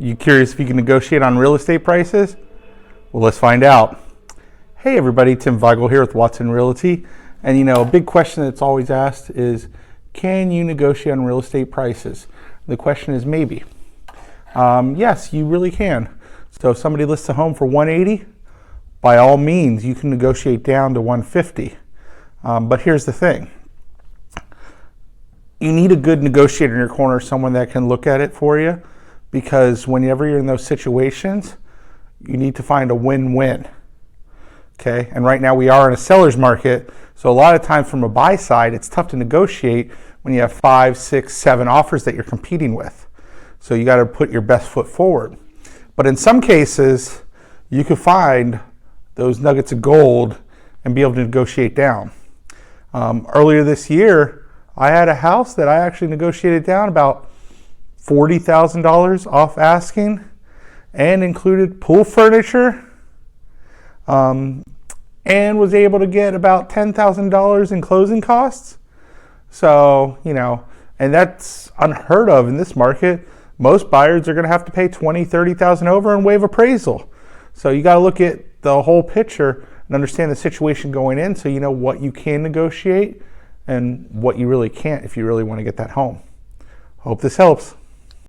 You curious if you can negotiate on real estate prices? Well, let's find out. Hey everybody, Tim Veigle here with Watson Realty. And a big question that's always asked is, can you negotiate on real estate prices? The question is maybe. Yes, you really can. So if somebody lists a home for $180, by all means, you can negotiate down to $150. But here's the thing. You need a good negotiator in your corner, someone that can look at it for you, because whenever you're in those situations, you need to find a win-win. Okay, and right now we are in a seller's market, so a lot of times from a buy side, it's tough to negotiate when you have 5, 6, 7 offers that you're competing with. So you got to put your best foot forward. But in some cases, you could find those nuggets of gold and be able to negotiate down. Earlier this year, I had a house that I actually negotiated down about $40,000 off asking, and included pool furniture, and was able to get about $10,000 in closing costs. So, and that's unheard of in this market. Most buyers are going to have to pay $20,000, $30,000 over and waive appraisal. So you got to look at the whole picture and understand the situation going in, so you know what you can negotiate and what you really can't if you really want to get that home. Hope this helps.